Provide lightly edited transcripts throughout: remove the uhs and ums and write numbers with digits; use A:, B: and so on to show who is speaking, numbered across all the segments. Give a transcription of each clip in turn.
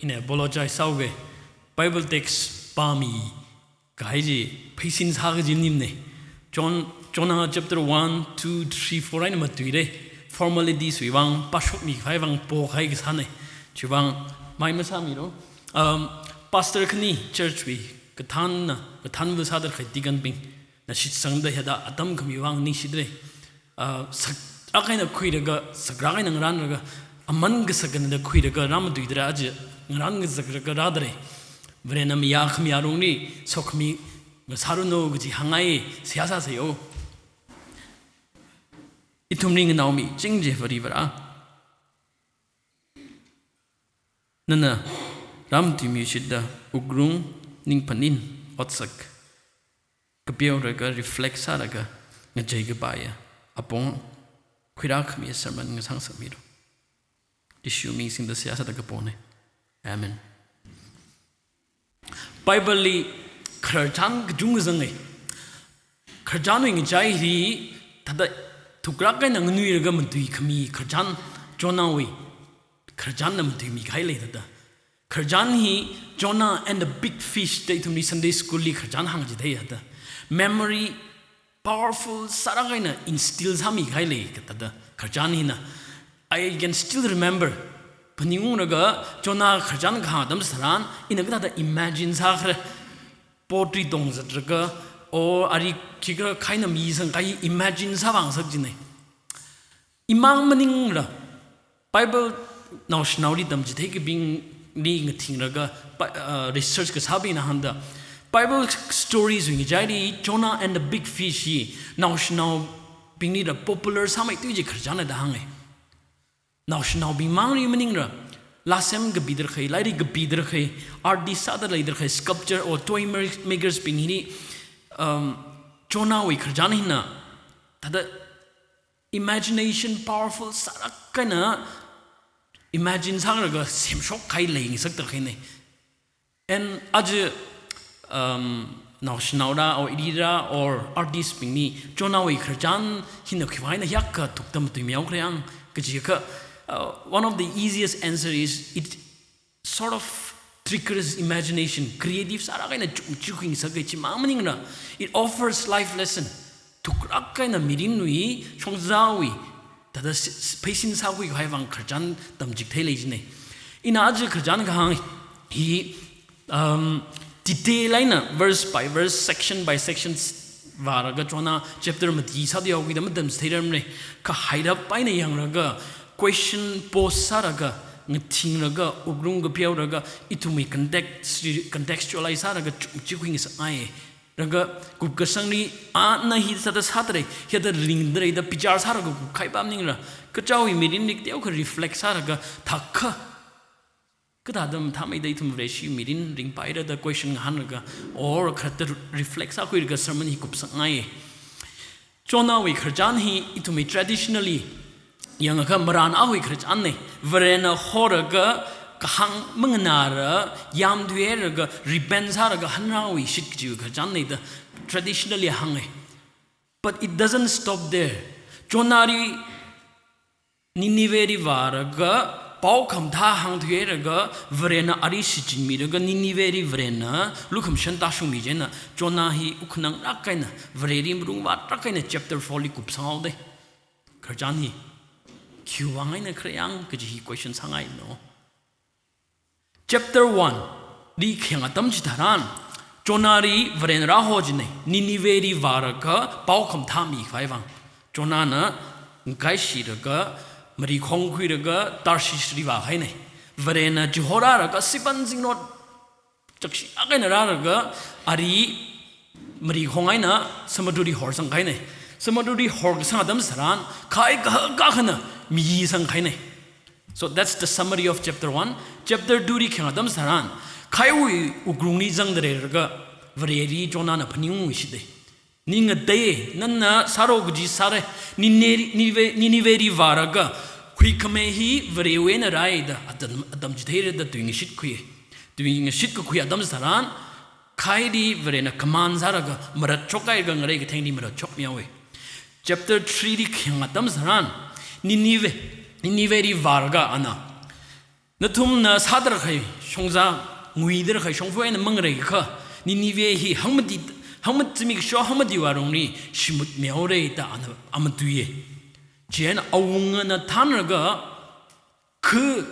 A: ine apologize sauge Bible text pami kaiji paisin saga jinimne Jonah chapter 1 2 3 4 aina matuire formally this wang pasok mi khai wang po khai ga sane chiwang mai masami ro pastor khni church wi kathan bu sadar khai tigan ping na shit sang da heda atam khmi wang ni sidre akaina khuiraga sagraga nang ran raga aman ga sagana da khuiraga ram duidra aj ran ga sagraga radre vrena mi ya khmi arungni sokmi saruno gji hangai siasa seyo itumring naomi jingje varibara nana ram timi shidda ugrung ning panin otsak kapio raga reflexa raga ngajai ga baya apong khuirak mi sermon ngasang samiro issue mi sing da siasa da kapone amen bible li kharjan gjung zangai kharjan ing jai ri tada tukrak kai nang nui raga mantui khami kharjan jonawi kharjan nam tui mi khai le da kharjan hi Jonah and the big fish they to me Sunday school li kharjan hang ji thai da memory powerful saragaina instills hami khai le da kharjan hi na I can still remember paningung raga Jonah kharjan kha dam saran inaga da imagine sa khre potri dong zatraga or ari kigra kaina mi sang kai imagine sa wang sak jine imang maning ra bible now shnauri dam ji thek bing ni ngthing raga research ka sabi na handa bible stories wi jari Jonah and the big fish hi now bing ni the popular samai tu ji kharjana da hangai now bing mang ri maning ra lasem ga bidar khai lairi ga bidar khai artist sada laider khai sculpture or toy makers pingini Jonah wi kharjana hina tada imagination powerful sarakana imagine sangraga semshok khai leing sakta khine and aj naushnauda or idira or artist pingni Jonah wi kharjan hina khwaina yakka tuktam tu miaw khreang kajika one of the easiest answer is it sort of triggers imagination creative sara kaina chuking sagai chimamning na it offers life lesson tukrak kaina mirin nui chongzawi tada paisin sagui haivang kharjan tamjik thailei jine ina aj kharjan ga hi detail aina verse by verse section by section varaga Jonah chapter mati sadio gi dam dam thairam ne ka haira paina yangraga question post saraga ngthing raga ugrung ga piaw raga itumi contextualize saraga chikwing is ai raga gup ka sangni a na hi sata satre heda ring dre da pichar saraga khai pam ning ra ka chawi mirin nik teu ka reflect saraga thakha ka dadam thamai dai thum reshi mirin ring paira da question han raga or khat reflect sa khoi ga sermon hi gup sang ai Jonah wi kharjan hi itumi traditionally yang ka maran ahui khrach anne verena horaga kahang mangnara yam dueraga ribensaraga hanrawi shitju khajanne da traditionally hange but it doesn't stop there Jonari Niniveri varaga pau khamtha hang dueraga verena ari sijmiraga Niniveri verena lukham shanta shumi jena Jonah hi ukhnang rakaina vereri mrung wa rakaina chapter 4 li kup sangaude kharjani Kiwangai na krayang kaji question sangai no chapter 1 di khenga tam chitaran Jonari vrenra hojne Niniveri varaka pau kham thami khaiwang Jonah na ngai shiraga mari khongkhui raga Tarshish riwa haine vrena johora raga sipan jingnot chakshi againa raga ari mari khongai na samaduri hor sang khaine samaduri hor sang adam saran khai ka khana mi sang khaine so that's the summary of chapter 1 chapter 2 ri khang adam saran khai wi ugrungni jang dre raga vreri Jonah na phning shide ninga de nanna sarogji sare niniveri varaga khui khame hi vrewe na raida adam jithere da tuing shit ku khui adam saran khai di vrena kaman zaraga marat chokai ga ngare ga thengdi marat chok miawe chapter 3 ri khang adam saran Niniveri varga ana na thum na sadar khai shongza ngui der khai shongfo na mangrei kha Ninive hi hamad timi sho hamadi warong ni shimut meore ta amatuye jen awunga na thanraga khu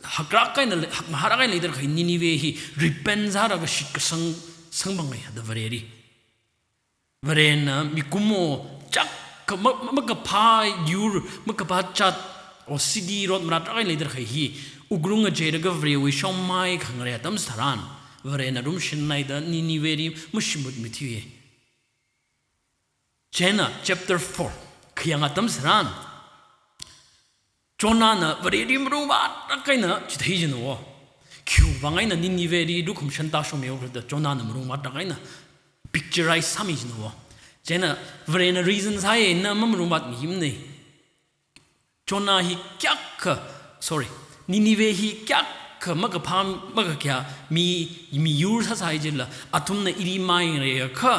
A: hakra kai na mahara kai leader khai Ninive hi repent zara ga shik sang bangai da vareri varena mikumo chak makapa yur makapa chat o cd rod mrat kai leader khai hi ugrunga jeraga vrewi shomai khangre tam saran varena rum shinnaida Niniveri mushimut mithiye Jena chapter 4 khiyanga tam saran Jonah na vareri mruwa takaina chithijino kyu bangai na Niniveri dukum shanta shomeo da Jonah na mruwa takaina pictureize samijino Jena varena reasons hai na mamrumat mihimne Jonah hi kyak sorry Ninive hi kyak maga pham maga kya mi yur sa sai jilla atum na iri mai re kha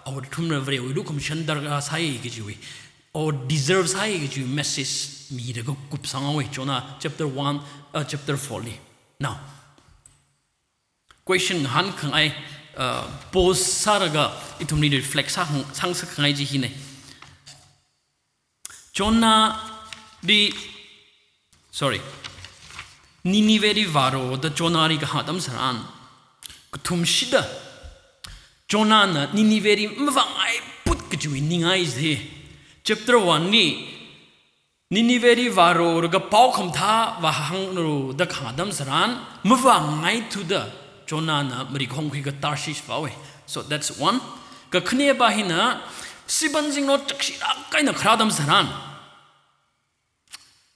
A: or thum na vre wi kum shandar ga sai ge ji or deserves sai ge ji message mi de ko kup sang we Jonah chapter 1 chapter 4 li now question han khang ai pose saraga itum ni reflect sang sa khang ai ji hi ne Jonah di sorry Niniveri varo da Jonah ka hatam saran kutum shida Jonah na Niniveri mwangai put kjui ningai the chapter 1 ni Niniveri varo ga pau kham tha wa hang ro da khadam saran mwangai to the Jonah na mari khong khi ga Tarshish fawe so that's one ka khne ba hina siban jing no chakshi ra kaina khradam saran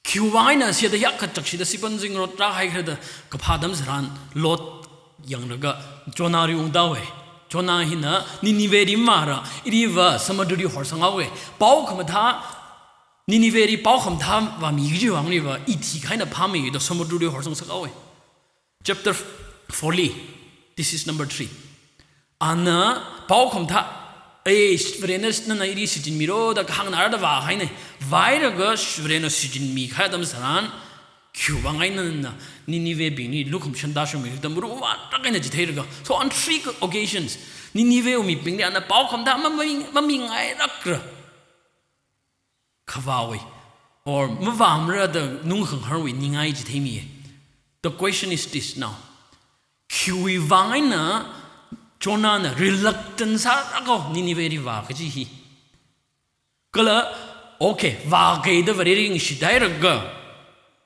A: Kiwaina siya da yak chakshi da sipan jing ro tra hai khada kaphadam saran lot yang raga Jonah ri ungdawe Jonah hina Niniveri mara iriwa samaduri horsangawe pau khamatha Niniveri pau khamtha wa mi ji wang ni wa ithi khaina phami da samaduri horsang sakawe chapter 40 this is number 3 ana pau khamtha Shvrenas na iri sijin miro da hang nar da wa haine vaira ga shvrenas sijin mi khadam saran kyubangai na Ninive bini lukum chanda shum mi da muru wa ta kaina jithai ga so on 3 occasions Ninive mi ping ana pau kham da mami ngai rakra khawawi or mawamra da nung hang harwi ningai jithai mi the question is this now kyui vaina Jonah na reluctance ako Niniveri va kaji hi kala okay va ke da varering shidai raga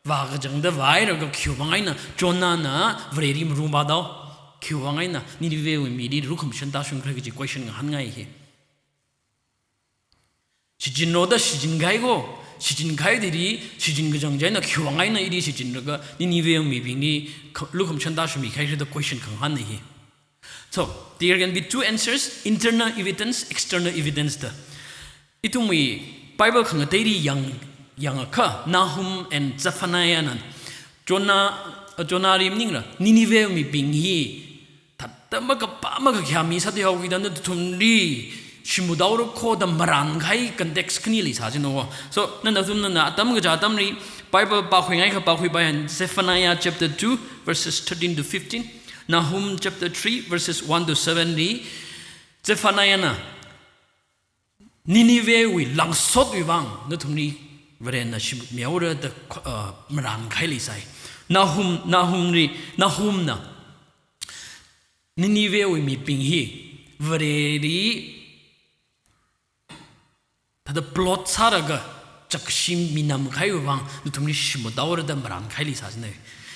A: va ga jang da vai raga kyubangai na Jonah na vareri mrumba da kyubangai na Ninive mi ri rukum shanta shun kra ji question han ngai hi sijin no da sijin gai go sijin gai diri sijin ga jang jai na kyubangai na iri sijin raga Ninive mi bini rukum shanta shun mi khai da question kan han hi So, there can be two answers, internal evidence, external evidence. Itu mi Bible kang teri yang ka Nahum and Zephaniah nan Jonah rim ning la Ninive mi binghi tatta maga kya mi sati hawi dan tum ri shimudauro ko da maran khai context kni li sa jino so nan da tum na atam ga jatam ri Bible pa khoi ngai kha pa khoi ba Zephaniah chapter 2 verses 13 to 15 Nahum chapter 3 verses 1 to 7 ni Zephaniah na Ninive wi langsot wi bang na thumni varen na shim meora da maran khai li sai Nahum na Ninive wi mi ping hi vareri tada plot saraga chakshim minam khai wi bang na thumni shim daura da maran khai li sa ne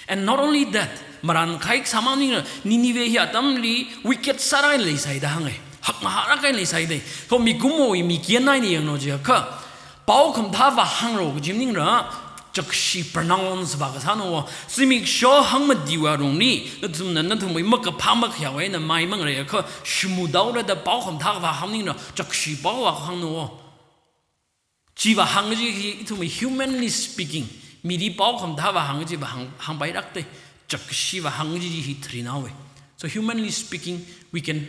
A: and not only that maran khai samani Ninive hi atamli wicked sarai le sai da hangai hak mahara kai le sai de so mi gumo mi kianai ni yang no je kha pau kham tha wa hang ro jimning ra chakshi pronounce ba ka sano simik sho hang ma diwa rong ni na tum na thum mai mak ka pham mak ya wai na mai mang re kha shimu daw ra da pau kham tha wa hang ning ra chakshi pau wa hang no chi wa hang ji hi thum humanly speaking Miri pau kham tha wa hang ji ba hang bai rak te chakshi wa hang ji hi thri na we so humanly speaking we can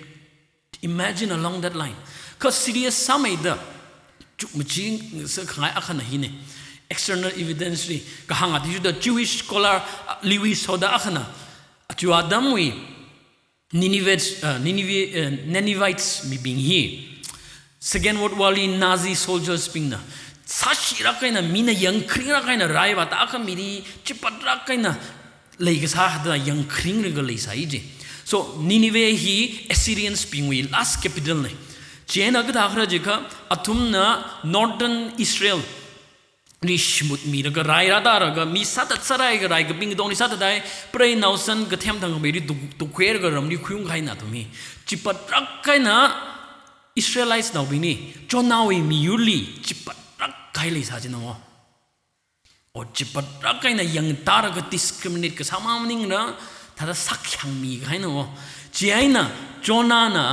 A: imagine along that line cause serious samai da chuk maching sa khangai akhana hi ne external evidence ri kahanga ti the Jewish scholar Lewis Hoda akhana chu adam we Ninevites mi bing hi second world war Nazi soldiers bing na sashi ra kaina mina yang khring ra kaina rai ba ta kha miri chipat ra kaina leiga sa da yang khring ri ga lei sai je so Nineveh hi Assyrians bing we last capital ne chena ga dakhra je kha athumna northern Israel Nishmut mi ga rai ra da ra ga mi sat sarai ga rai ga bing dong ni sat dai pray nausan ga them thang me ri tu khwer ga ram ni khuyung khai na to mi chipat rak kai na Israelites now bini chonawi mi yuli chipat rak kai le sa ji no o chipat rak kai na yang tar ga discriminate ka samam ning na ta sak hyang mi khai no ji ai na chona na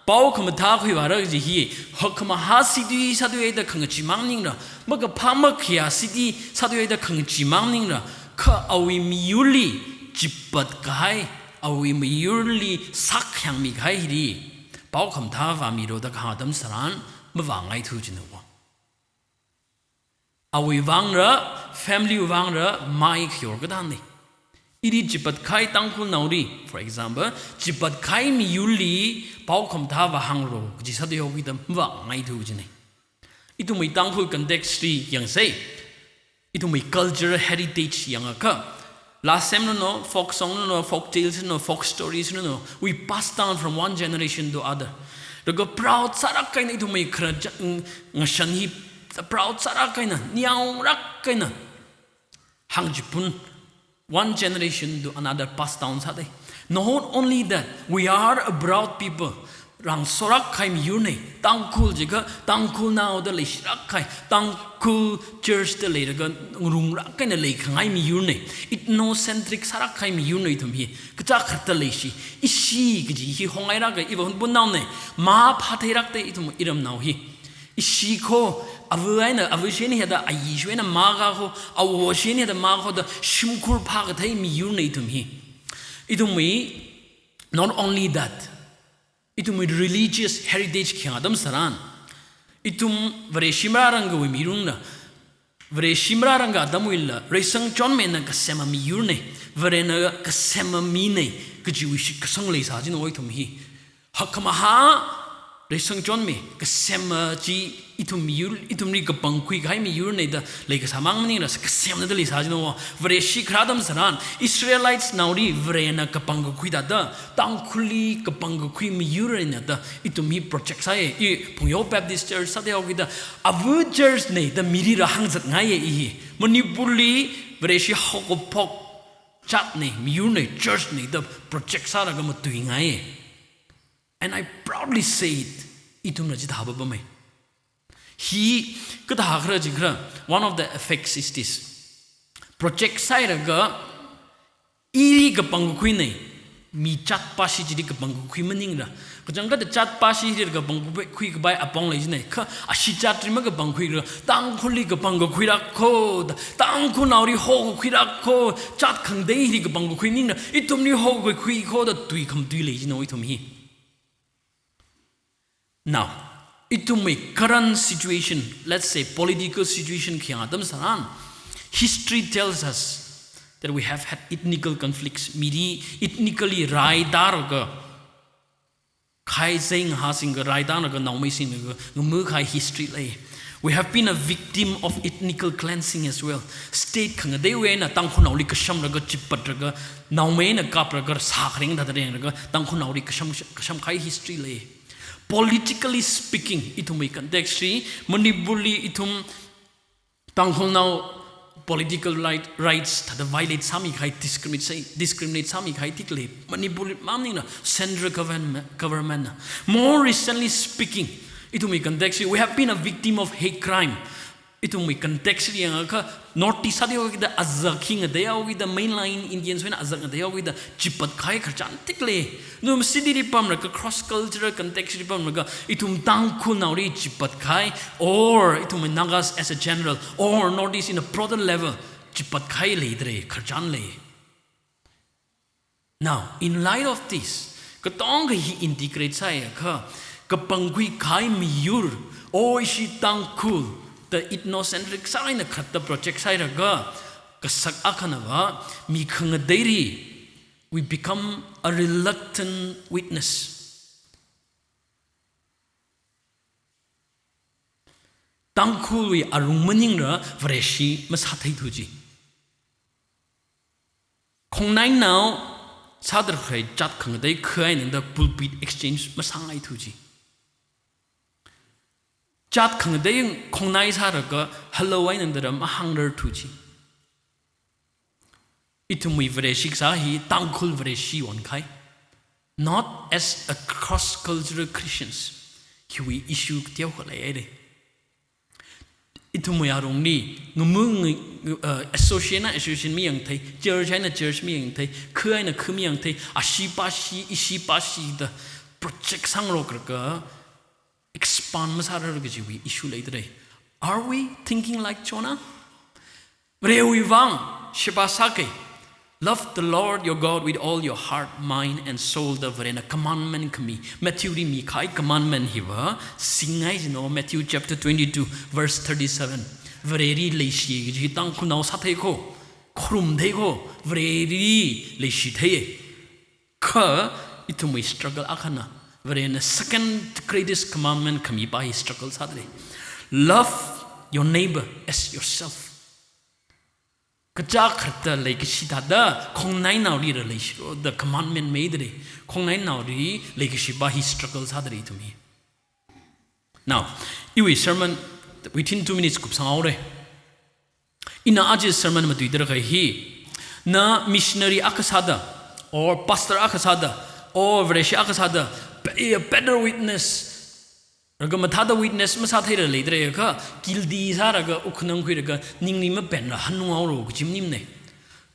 A: Pau kama tha khui wara ji hi hokma ha city sadwe da khang chi mang ning ra ma ga phama khia city sadwe da khang chi mang ning ra kha awi mi yuli chipat kai awi mi yuli sak hyang mi khai ri pau kham tha wa mi ro da kha dam saran ma wa ngai thu jin no awi wang ra family wang ra mai khyor ga dan ni iri jipat khai tangkul nauri for example jipat khai mi yuli pau kham tha wa hang ro ji sa de yogi dam wa ngai thu ji ne itu mai tangkul context ri yang sei itu mai cultural heritage yang ka last time no folk song no folk tales no folk stories no we pass down from one generation to other the go proud sarak kai itu mai khra ngashan hi proud sarak kai na nyau rak kai na hang jipun one generation to another passed down sade not only that we are a broad people rang sorak khai mi yune tangkul jiga tangkul now the le shirak khai tangkul church the le ga rung rak kai na le khangai mi yune ethnocentric sarak khai mi yune thum hi kacha khatta le shi ishi gi hi hongai ra ga ibon bun naw ne ma phathai rak te ithum iram naw hi ishi ko avuaina avusheni hada ayishwena maga ho awosheni hada maga da shimkur phag thai mi yune thum hi idumi not only that itumi religious heritage khadam saran itum vare shimraranga we mirungna vare shimraranga damuilla resang chon men ka sema mi yurne vare na ka sema mi ne ka jiwish ka sang le sa jin oi thum hi hakma ha resang chon me ka sema ji itum yul itum ri ka pangkhui gai mi yurne da le ka samang ni ra ka sem na le sa jin wa vare shi khradam saran Israelites nauri vare na ka pangkhui da da tangkhuli ka pangkhui mi yurne na da itum hi project sai I Phungyo Baptist Church sa de ogi da avu church ne da miri ra hang jat ngai hi manipuli vare shi hokopok chat ne mi yurne church ne da project sa ra ga ma tui ngai and I proudly say it itum na ji da ba me he could have one of the effects is this project side ga iri ga pangkhui ne mi chat pa shi ji ga pangkhui maning ra ka jang ga chat pa shi ji ga pangkhui ga bai apong le ne kha ashi chat ri ma ga pangkhui ra tang khuli ga pangkhui ra kho tang khu nauri ho khui ra kho chat khang dei ri ga pangkhui ning ra itum ni ho ga khui kho da tui kham tui le ji no itum hi now itu my current situation, let's say political situation saran. History tells us that we have had ethnical conflicts. Miri ethnically rai darga khai sing ha sing rai darga now me sing mu khai history lay. We have been a victim of ethnical cleansing as well. State khang de we na tang khunau li kasham raga chipat raga now me na kap raga sa khring da reng raga tang khunau li kasham khai history lay. Politically speaking, itum may context manipuli itum tangkol now political rights that violate sami kai discriminate sami kai tikle manipuli mamning na central government. More recently speaking, itum may context we have been a victim of hate crime. Itum may context yang ka northeast sa diyo kita azaking dayaw kita mainline Indians when azak dayaw kita jipat kai kerjaan tikle. Num city pam ka cross cultural context pam ka itum tangkul nauri jipat kai or itum Nagas as a general or northeast in a broader level jipat kai le dre kerjaan le. Now in light of this, katong he integrate saya ka pangkui kai miyur o isi tangkul the ethnocentric sign the cut the project side ga kasak akhanava mi khang dairi we become a reluctant witness. Tangkul we arung maning ra vreshi masathai thuji. Kong nine now sadar khai chat khang dai khai in the pulpit exchange masangai thuji. Chat khang dai kong nai saraga hello ain and the mahangler thuji. Itumui vreshi sahi tangkul vreshi one kai. Not as a cross-cultural Christians. He issue tiao khalai. Itumui arong ni ngumung association mi yang thai church mi yang thai khai na khmi yang thai ashipashi ishipashi the project sangro ka expand masara ga ji we issue lai dre. Are we thinking like Jonah? Vrewi wang shibasake. Love the Lord your God with all your heart, mind, and soul. The verena commandment kami. Matthew ri mikai commandment hiwa. Singai jino Matthew chapter 22 verse 37. Vereri leishi jitang kunau satay ko. Krum day ko. Vereri leishi taye. Ka itumui struggle akana. Verena second greatest commandment kami by struggle sadre. Love your neighbor as yourself. Kajakarta like Shitada, Kong nine now read the commandment made. Kong nine now read like Shiba, he struggles harder to me. Now, you sermon within 2 minutes, Kupsang. In Aj's sermon, Madridra he na missionary Akasada or pastor Akasada or Vreshi Akasada, a better witness. Ragamatha witness Masatera later, Gildi Zaraga, Ukunang Quiraga, Ninglima Penna, Hanuaro, Jimnimne.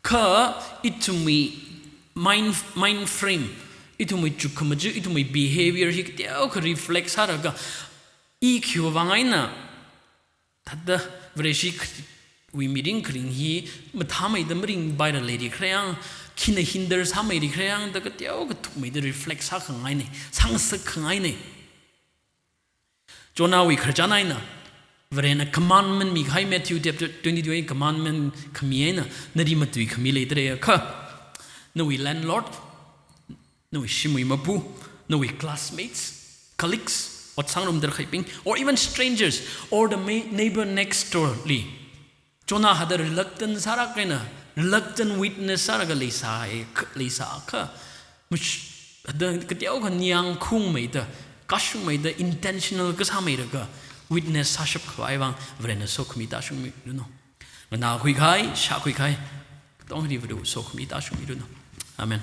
A: Ka, it to me, mind frame, it to me, Chukumaju, it to me behavior, he reflects Haraga. EQ Vangina, Tada Vreshik, we meeting he, Matame the ring by the lady Crayon, Kina hinders Hamadi Crayon, the Katioga took me the reflex Hakangine, Sangsakangine. Jonah we Karjanaina. Verena commandment me high Matthew chapter 22 commandment Kamiena, Nadimatu Kamile Dreaka. No we landlord, no we Shimui Mapu, no we classmates, colleagues, what Sangrum they're hyping, or even strangers, or the neighbor next door. Jonah had a reluctant Sarakena, reluctant witness Saraga Lisa, which the Katioka Nyang Kung made. Kashung made the intentional Kasamega witness Sashap Kwaiwang, Vrena Sokmita Shumino. When now quick high, Shaquikai, don't even do Sokmita Shumino. Amen.